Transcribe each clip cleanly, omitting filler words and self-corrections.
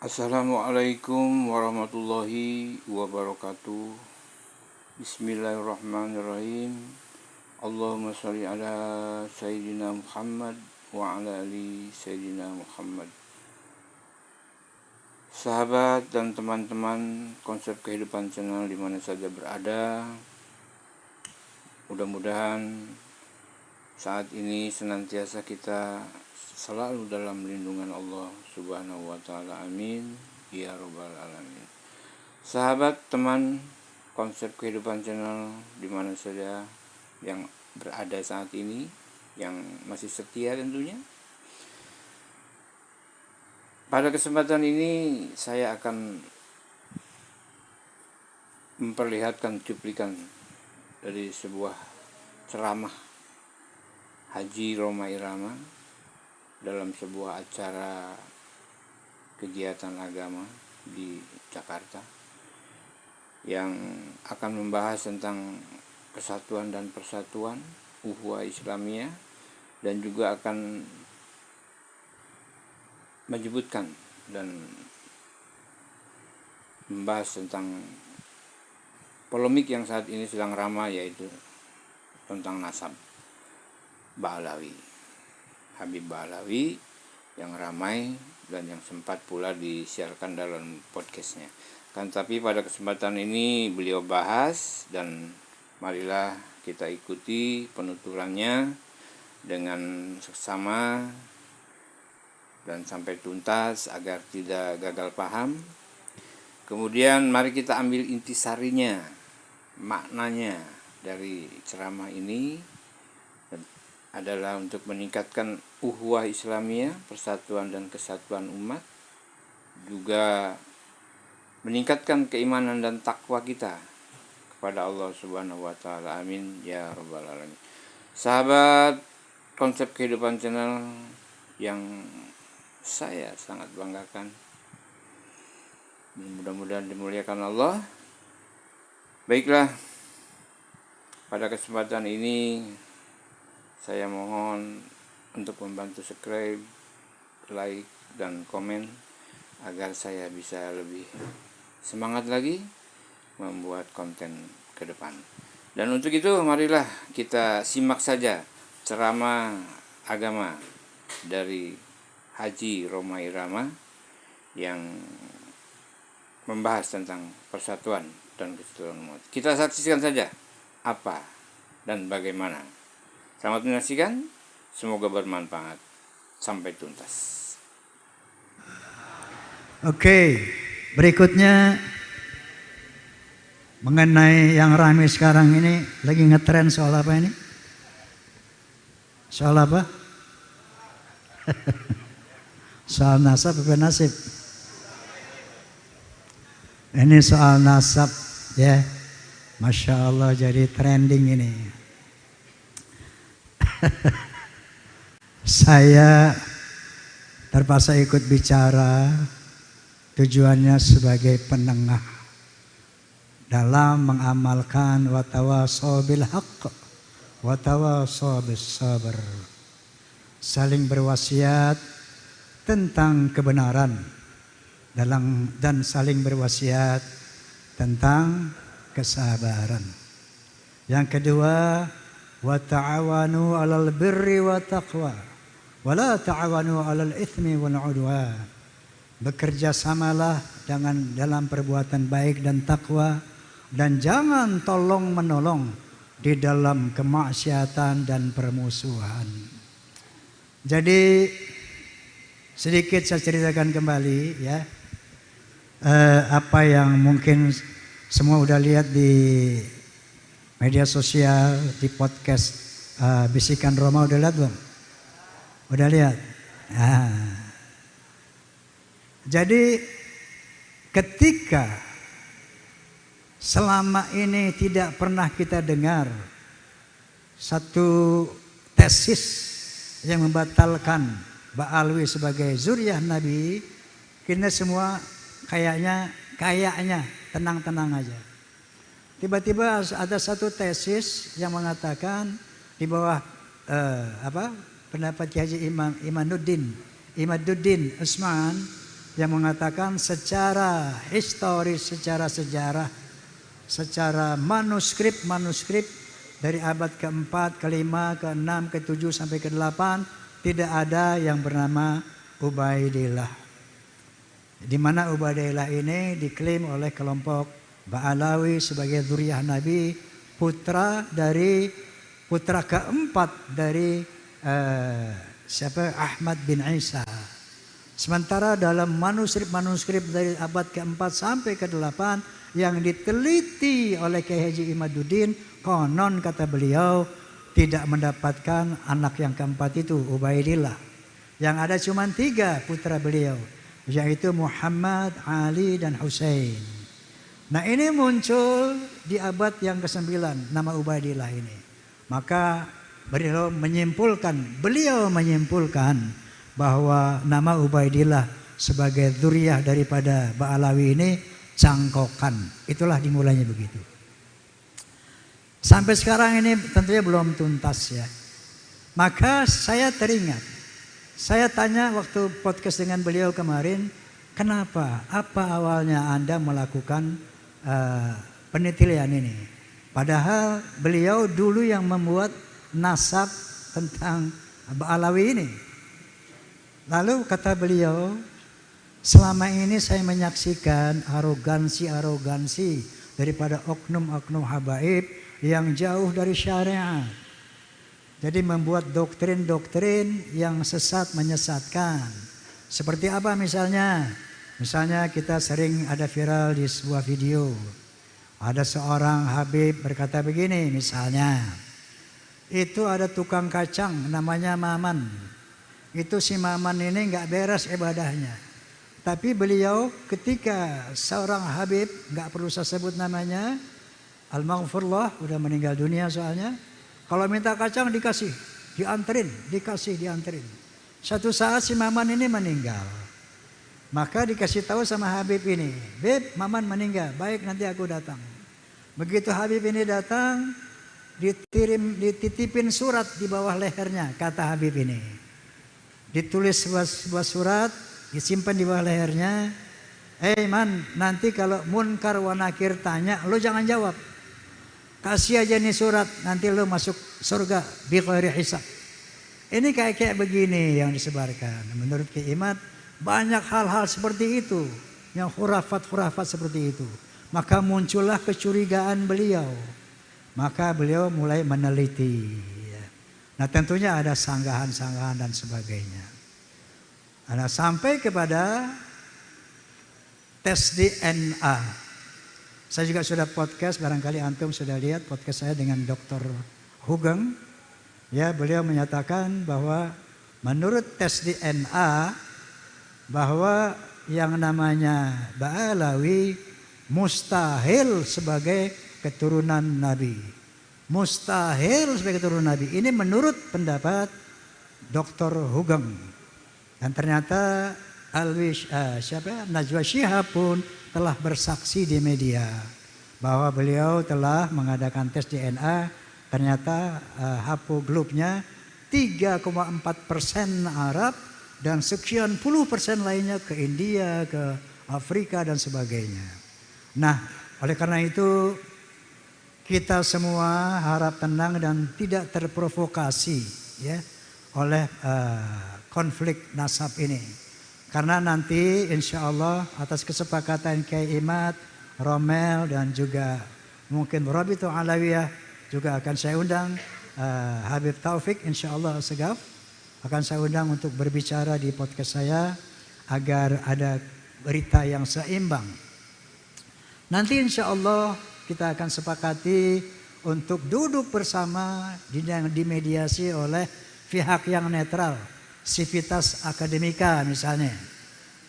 Assalamualaikum warahmatullahi wabarakatuh. Bismillahirrahmanirrahim. Allahumma sholli ala Sayyidina Muhammad wa ala ali Sayyidina Muhammad. Sahabat dan teman-teman konsep kehidupan channel di mana saja berada, mudah-mudahan saat ini senantiasa kita selalu dalam lindungan Allah Subhanahu wa ta'ala. Amin ya rabbal alamin. Sahabat, teman konsep kehidupan channel di mana saja yang berada saat ini, yang masih setia tentunya, pada kesempatan ini saya akan memperlihatkan cuplikan dari sebuah ceramah Haji Rhoma Irama dalam sebuah acara kegiatan agama di Jakarta yang akan membahas tentang kesatuan dan persatuan ukhuwah Islamiyah, dan juga akan menyebutkan dan membahas tentang polemik yang saat ini sedang ramai, yaitu tentang nasab Ba'alawi, Habib Ba'alawi, yang ramai dan yang sempat pula disiarkan dalam podcastnya. Kan tapi pada kesempatan ini beliau bahas, dan marilah kita ikuti penuturannya dengan seksama dan sampai tuntas agar tidak gagal paham. Kemudian mari kita ambil intisarinya, maknanya dari ceramah ini adalah untuk meningkatkan ukhuwah Islamiyah, persatuan dan kesatuan umat, juga meningkatkan keimanan dan takwa kita kepada Allah Subhanahu wa ta'ala. Amin ya rabbal alamin. Sahabat konsep kehidupan channel yang saya sangat banggakan, mudah-mudahan dimuliakan Allah. Baiklah, pada kesempatan ini saya mohon untuk membantu subscribe, like, dan komen agar saya bisa lebih semangat lagi membuat konten ke depan. Dan untuk itu marilah kita simak saja ceramah agama dari Haji Rhoma Irama yang membahas tentang persatuan dan kesatuan umat. Kita saksikan saja apa dan bagaimana. Selamat menyaksikan, semoga bermanfaat sampai tuntas. Oke, berikutnya mengenai yang ramai sekarang ini, lagi ngetren soal apa ini? Soal apa? Soal nasab apa nasib? Ini soal nasab ya. Masya Allah, jadi trending ini. Saya terpaksa ikut bicara, tujuannya sebagai penengah dalam mengamalkan wa tawassaw bil haqq wa tawassaw bis sabr, saling berwasiat tentang kebenaran dan saling berwasiat tentang kesabaran. Yang kedua, wa ta'awanu 'alal birri wa taqwa wa la ta'awanu 'alal itsmi wal 'udwan. Bekerja samalah dalam perbuatan baik dan takwa, dan jangan tolong menolong di dalam kemaksiatan dan permusuhan. Jadi sedikit saya ceritakan kembali ya, apa yang mungkin semua udah lihat di media sosial, di podcast Bisikan Roma. Udah lihat belum? Udah lihat? Jadi ketika selama ini tidak pernah kita dengar satu tesis yang membatalkan Ba'alawi sebagai zuriyah Nabi, kita semua kayaknya tenang-tenang aja. Tiba-tiba ada satu tesis yang mengatakan di bawah pendapat Haji Imaduddin Usman, yang mengatakan secara historis, secara sejarah, secara manuskrip dari abad keempat, kelima, keenam, ketujuh sampai ke-8 tidak ada yang bernama Ubaidillah. Di mana Ubaidillah ini diklaim oleh kelompok Ba'alawi sebagai dzurriyyah Nabi, putra keempat dari Ahmad bin Isa. Sementara dalam manuskrip dari abad keempat sampai ke-8 yang diteliti oleh Kiai Haji Imaduddin, konon kata beliau tidak mendapatkan anak yang keempat itu, Ubaidillah. Yang ada cuma 3 putra beliau, yaitu Muhammad, Ali, dan Husain. Nah ini muncul di abad yang ke-9 nama Ubaidillah ini. Maka beliau menyimpulkan bahwa nama Ubaidillah sebagai dzurriyyah daripada Ba'alawi ini cangkokan. Itulah dimulainya begitu. Sampai sekarang ini tentunya belum tuntas ya. Maka saya teringat, saya tanya waktu podcast dengan beliau kemarin, kenapa? Apa awalnya Anda melakukan penelitian ini? Padahal beliau dulu yang membuat nasab tentang Ba'alawi ini. Lalu kata beliau, selama ini saya menyaksikan arogansi daripada oknum-oknum habaib yang jauh dari syariat. Jadi membuat doktrin-doktrin yang sesat, menyesatkan. Seperti apa misalnya? Misalnya kita sering ada viral di sebuah video. Ada seorang habib berkata begini misalnya. Itu ada tukang kacang namanya Maman. Itu si Maman ini nggak beres ibadahnya. Tapi beliau ketika seorang habib, nggak perlu saya sebut namanya, Al-Maghfurullah, udah meninggal dunia soalnya. Kalau minta kacang dikasih, dianterin. Satu saat si Maman ini meninggal. Maka dikasih tahu sama Habib ini, Beb, Maman meninggal, baik nanti aku datang. Begitu Habib ini datang, dititipin surat di bawah lehernya, kata Habib ini. Ditulis sebuah surat, disimpan di bawah lehernya. Man, nanti kalau munkar wa nakir tanya, lo jangan jawab. Kasih aja nih surat, nanti lo masuk surga bi ghairi hisab. Ini kayak begini yang disebarkan. Menurut Kiai Imad, banyak hal-hal seperti itu, yang khurafat seperti itu. Maka muncullah kecurigaan beliau. Maka beliau mulai meneliti. Nah tentunya ada sanggahan-sanggahan dan sebagainya. Nah, sampai kepada tes DNA. Saya juga sudah podcast, barangkali antum sudah lihat podcast saya dengan Dr. Hugeng. Ya, beliau menyatakan bahwa menurut tes DNA bahwa yang namanya Ba'alawi mustahil sebagai keturunan Nabi. Mustahil sebagai keturunan Nabi. Ini menurut pendapat Dr. Hugeng. Dan ternyata Najwa Shihab pun telah bersaksi di media bahwa beliau telah mengadakan tes DNA. Ternyata haplogroup-nya 3,4% Arab dan sekian puluh persen lainnya ke India, ke Afrika dan sebagainya. Nah, oleh karena itu kita semua harap tenang dan tidak terprovokasi ya oleh konflik nasab ini. Karena nanti insya Allah atas kesepakatan Kiai Imad, Romel dan juga mungkin Rabitul Alawiyah juga akan saya undang Habib Taufik insya Allah Segaf akan saya undang untuk berbicara di podcast saya agar ada berita yang seimbang. Nanti insya Allah kita akan sepakati untuk duduk bersama dimediasi oleh pihak yang netral, Civitas Akademika misalnya.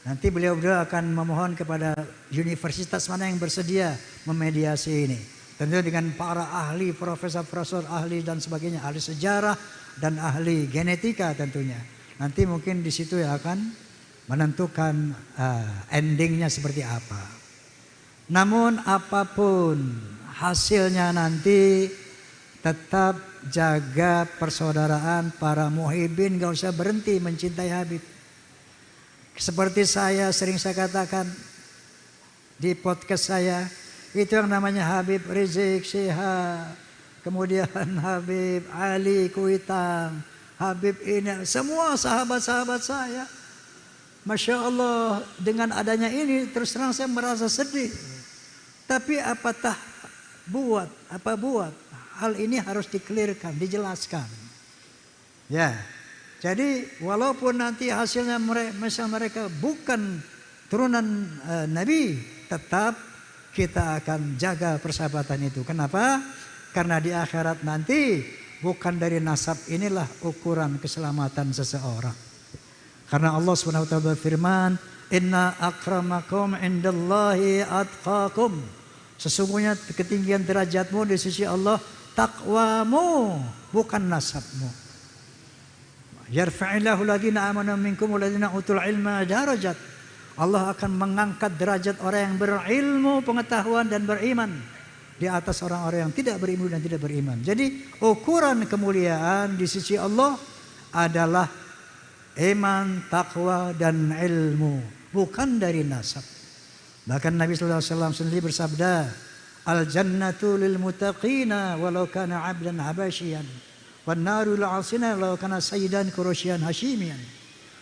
Nanti beliau akan memohon kepada universitas mana yang bersedia memediasi ini. Tentu dengan para ahli, profesor ahli dan sebagainya, ahli sejarah dan ahli genetika tentunya. Nanti mungkin di situ yang akan menentukan endingnya seperti apa. Namun apapun hasilnya nanti tetap jaga persaudaraan para muhibbin, gak usah berhenti mencintai Habib. Seperti sering saya katakan di podcast saya, itu yang namanya Habib Rizik Syihab, kemudian Habib Ali Kuitang, Habib ini, semua sahabat-sahabat saya. Masya Allah, dengan adanya ini terus terang saya merasa sedih. Tapi apa buat? Hal ini harus dikelirkan, dijelaskan. Ya, jadi walaupun nanti hasilnya mereka bukan turunan Nabi, tetap kita akan jaga persahabatan itu. Kenapa? Karena di akhirat nanti bukan dari nasab inilah ukuran keselamatan seseorang. Karena Allah SWT berfirman, Inna akramakum indallahi atqakum. Sesungguhnya ketinggian derajatmu di sisi Allah takwamu, bukan nasabmu. Yarfa'illahu ladina amanu minkum waladina utul ilma darajat. Allah akan mengangkat derajat orang yang berilmu, pengetahuan dan beriman di atas orang-orang yang tidak berilmu dan tidak beriman. Jadi ukuran kemuliaan di sisi Allah adalah iman, takwa dan ilmu, bukan dari nasab. Bahkan Nabi SAW sendiri bersabda, Al jannatu lil muttaqina walau kana 'abdan habasyian, wan naru lil 'asina walau kana sayyidan quraisyan hasyimian.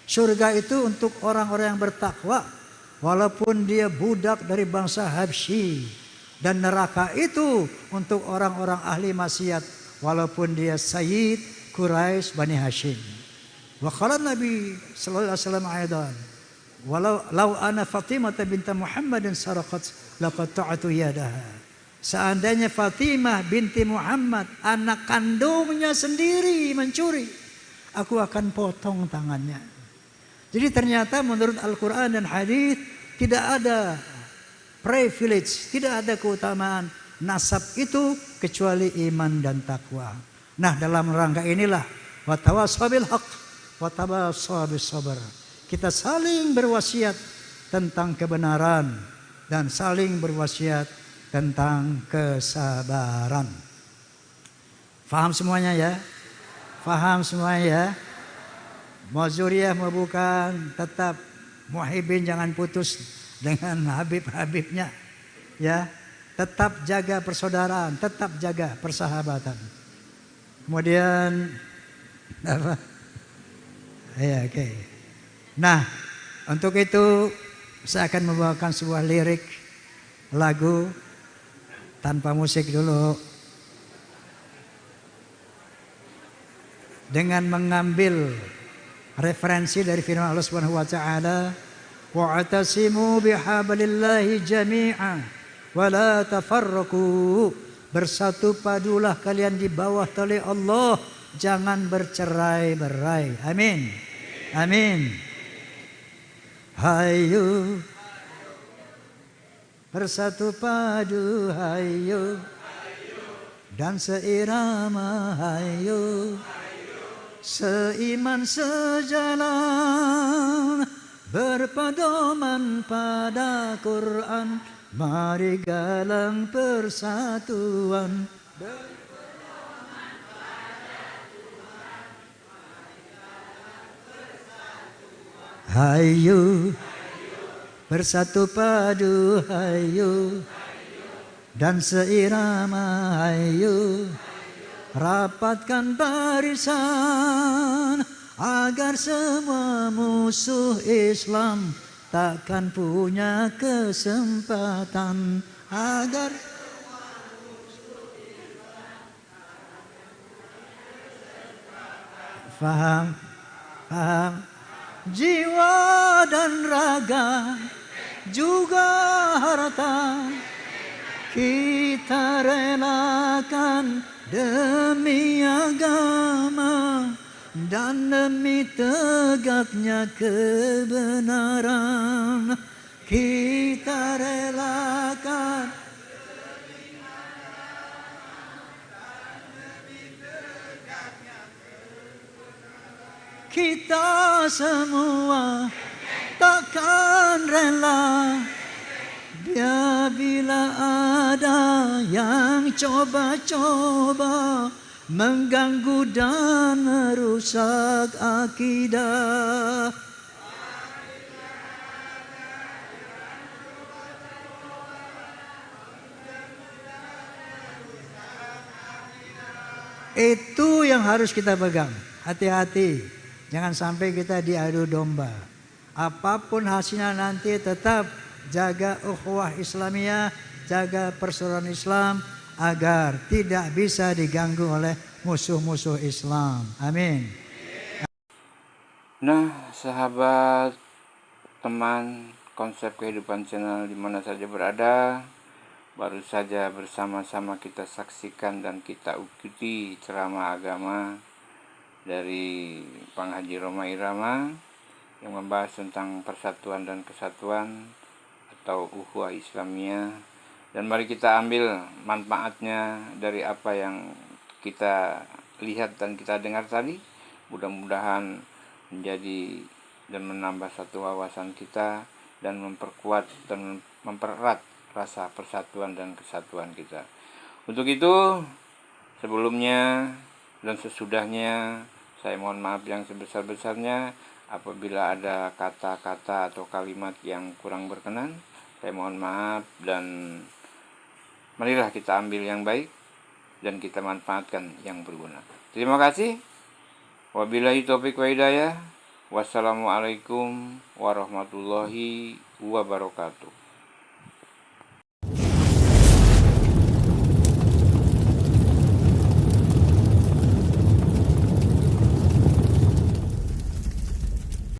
Surga itu untuk orang-orang yang bertakwa walaupun dia budak dari bangsa Habsyi, dan neraka itu untuk orang-orang ahli maksiat walaupun dia sayyid Quraisy Bani Hashim. Wa qala Nabi sallallahu alaihi wasallam aidan, walau ana Fatimah binti Muhammadin saraqat laqata'tu yadaha. Seandainya Fatimah binti Muhammad, anak kandungnya sendiri mencuri, aku akan potong tangannya. Jadi ternyata menurut Al-Quran dan hadis tidak ada privilege, tidak ada keutamaan nasab itu kecuali iman dan takwa. Nah, dalam rangka inilah watawassaw bil haqq watawassaw bis sabr. Kita saling berwasiat tentang kebenaran dan saling berwasiat tentang kesabaran. Faham semuanya ya? Faham semuanya ya? Mau zuriyah mau bukan, tetap muhibbin jangan putus dengan habib-habibnya. Ya, tetap jaga persaudaraan, tetap jaga persahabatan. Kemudian apa? Ya, oke. Nah, untuk itu saya akan membawakan sebuah lirik lagu tanpa musik dulu, dengan mengambil referensi dari firman Allah Subhanahu wa taala, wa'tasimu bihablillahi jami'a wa la tafarraqu. Bersatu padulah kalian di bawah tali Allah, jangan bercerai-berai. Amin. Amin. Hayu bersatu padu, hayu dan seirama, hayu seiman sejalan, berpedoman pada Quran, mari galang persatuan. Hayu bersatu padu, hayu dan seirama, hayu rapatkan barisan agar semua musuh Islam takkan punya kesempatan. Agar faham, faham. Jiwa dan raga juga harta kita relakan demi agama dan demi tegaknya kebenaran. Kita relakan kita semua takkan rela bila ada yang coba-coba mengganggu dan merusak akidah. Itu yang harus kita pegang. Hati-hati, jangan sampai kita diadu domba. Apapun hasilnya nanti tetap jaga ukhuwah Islamiyah, jaga persaudaraan Islam agar tidak bisa diganggu oleh musuh-musuh Islam. Amin. Nah, sahabat, teman, konsep kehidupan channel di mana saja berada, baru saja bersama-sama kita saksikan dan kita ikuti ceramah agama dari Bang Haji Roma Irama yang membahas tentang persatuan dan kesatuan atau ukhuwah Islamiyah. Dan mari kita ambil manfaatnya dari apa yang kita lihat dan kita dengar tadi. Mudah-mudahan menjadi dan menambah satu wawasan kita dan memperkuat dan mempererat rasa persatuan dan kesatuan kita. Untuk itu, sebelumnya dan sesudahnya, saya mohon maaf yang sebesar-besarnya apabila ada kata-kata atau kalimat yang kurang berkenan. Saya mohon maaf, dan marilah kita ambil yang baik dan kita manfaatkan yang berguna. Terima kasih. Wabillahi taufiq wa hidayah. Wassalamualaikum warahmatullahi wabarakatuh.